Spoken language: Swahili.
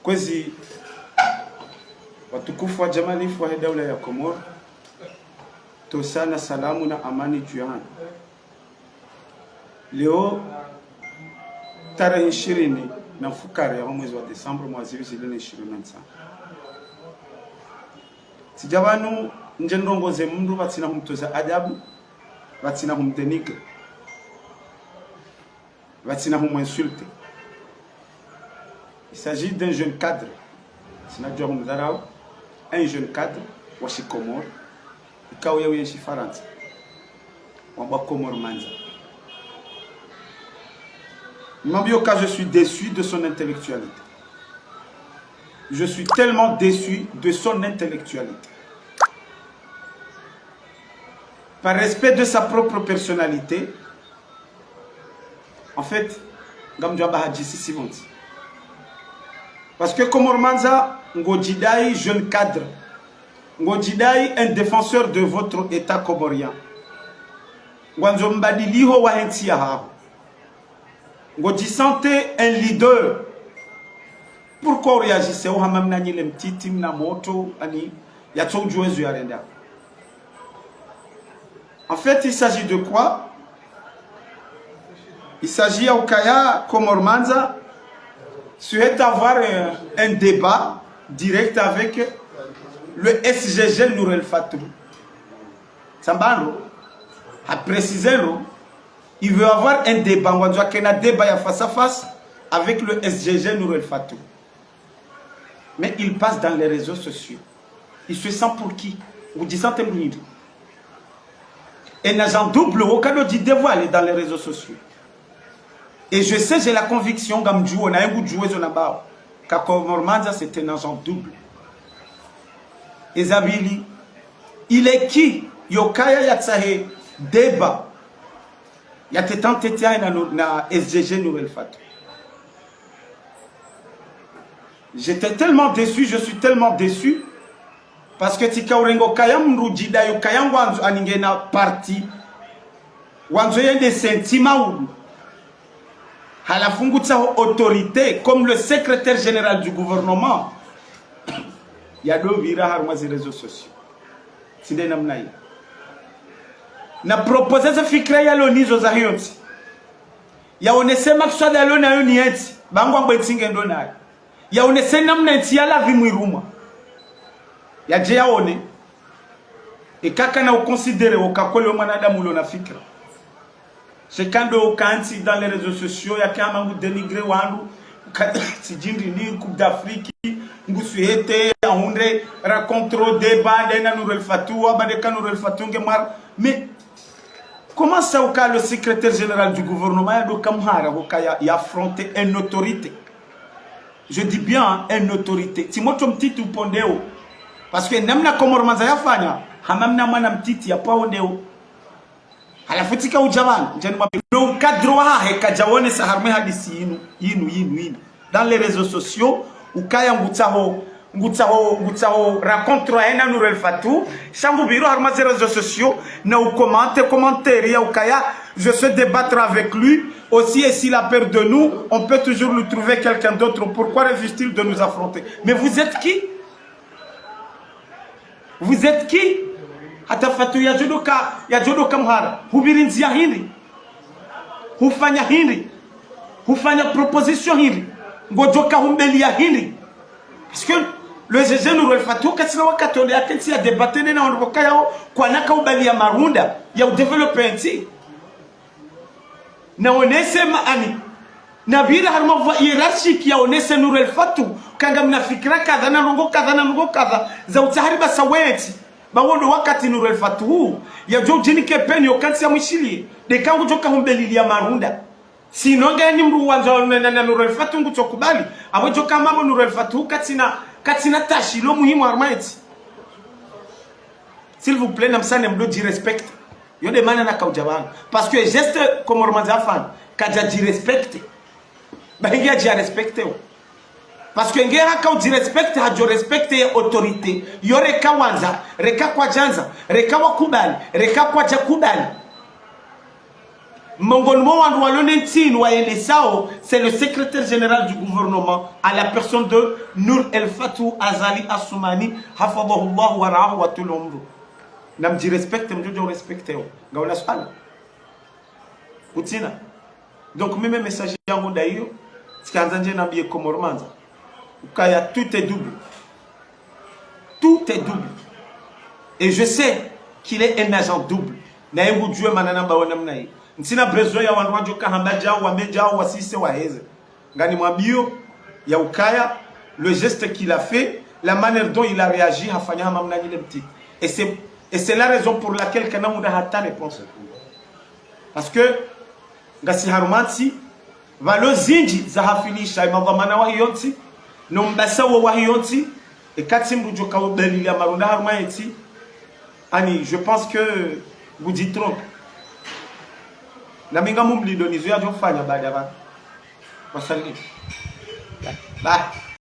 Kwezi watukufu wa jamalifu wa daula ya Komoro, tosana salamu na amani juyani. Leo tarehe 20 na mfukare ya mwezi wa Desemba mwezi 2025. Sijabanu nje ndongoze mundu batina humtoza adabu, batina humdenigre, batina huminsulte. Il s'agit d'un jeune cadre, un jeune cadre, washi Komoro, ikawe yawe nchi Faransa, wamba Komoro manza. Mambioka, je suis déçu de son intellectualité. Je suis tellement déçu de son intellectualité. Par respect de sa propre personnalité, en fait, Gamdjaba Hadji Sisivonti. Parce que Komoro Manza, Ngodjidai, jeune cadre, Ngodjidai, un défenseur de votre état comorien. Ngwanzombadi liho wa henti yaha. Ngodjisante un leader. Pourquoi réagissez vous hamamna nyile mtiti mna moto ani yatonjuezu yarenda. En fait, il s'agit de quoi? Il s'agit à Okaya Komoro Manza souhaite avoir un débat direct avec le SGG Nourel Fatou. Sambano a précisé, il veut avoir un débat, on doit qu'il y ait un débat face à face avec le SGG Nourel Fatou. Mais il passe dans les réseaux sociaux. Il se sent pour qui? Vous dites ça, et n'agent double au cas de dévoiler dans les réseaux sociaux. Et je sais, j'ai la conviction que Komoro Manza c'est un agent double. Et Zabili, il est qui? Yokaya Yatsahe débat. Yatetan Tetia na SGG Nourel Fatou. J'étais tellement déçu, je suis tellement déçu. Parce que Tika Urengo Kayam Rujida Yokayam Wanzo Aningena parti. Wanzo y'a des sentiments. À la autorité, comme le secrétaire général du gouvernement, il y a deux virages sur les réseaux sociaux. C'est des noms naïfs. Na proposé ce fikra ya loni zo zahiyonti. Ya onesema kuswa da loni ayo nieti. Bangwa mbetsinge ndo nayo. Ya onesema namna eti ya la vimwiruma. Ya je ya one. E kaka na ukonsidere wakakole mwanadamu ulo na fikra. C'est quand on canti dans les réseaux sociaux, il y a quand même dénigré wandu, tijindi ni Coupe d'Afrique, ngusuete, ahundre racontre débat d'ena Nourel Fatou, abandeka Nourel Fatou ngemar. Mais comment ça au cas le secrétaire général du gouvernement y a affronté une autorité? Je dis bien une autorité. Timoto mtiti upondeo. Parce que namna Komoro Manza yafanya, hamamna mwana mtiti ya pa ondeo. Alafutika ujawan no kadroa hekajawone saharme hadisi yinu dans les réseaux sociaux ukaya ngutsaho racontre ena Nourel Fatou changu biro harma les réseaux sociaux na ou commentaire ya ukaya je sais débattre avec lui aussi et s'il a peur de nous on peut toujours lui trouver quelqu'un d'autre. Pourquoi refuse-t-il de nous affronter? Mais vous êtes qui? Vous êtes qui? Hata Fatou ya jodoka mhara hubirinzia hili hufanya hili hufanya proposition hili ngojoka humbelia hili parce que le SGG Nourel Fatou katina wakati ole atensi ya debate na ondoka yao kwa naka ubalia marunda ya development na onese maani na bila harma hierarchique ya onese Nourel Fatou kanga mnafikira kadha na rongo kadha za utahariba saweti. Bangondo wakati Nourel Fatou ya jojini ke peni okansi ya mwishili de kangu joka humbelili ya marunda sinonga ni mru wanzo na Nourel Fatou nguchokubali abo joka mamo Nourel Fatou katina tashi lo muhimu armaiti. S'il vous plaît namsane mdo di respect yo de mana na kaujabana parce que geste Komoro Manza fan kaja di respect bahingia di respecte. Parce que ngera ka uji respect hajo respect autorité yore kawanza reka kwa janza reka wakubali reka kwa jakubali c'est le secrétaire général du gouvernement à la personne de Nour El Fatou Azali Assoumani hafadhahullah wa ra'ahu wa tul umru. Nam di respecte mjojo respecte yo. Ngaona swala. Utina. Donc même message yangu d'ailleurs, tikaanza nje na biye komormanza. Ukaya tout est double. Tout est double. Et je sais qu'il est un agent double. Na yeye hujue manana mbawa namna hii. Sina besoin ya wanwajo kahamba jao wamejao wasise waheze. Ngani mwambio ya ukaya le geste qu'il a fait, la manière dont il a réagi hafanya hamna nyile petit. Et c'est la raison pour laquelle kana muda hata réponse. Parce que ngasi harumanti valo zinji za hafilisha madhamana wa hiyonti no mbasa wa hiyonti et kati mrujo ka dalili ya marunda harumanti ani je pense que vous dites trop. Na minga mumlindo nizo ya jofanya baada ya wasali. Bah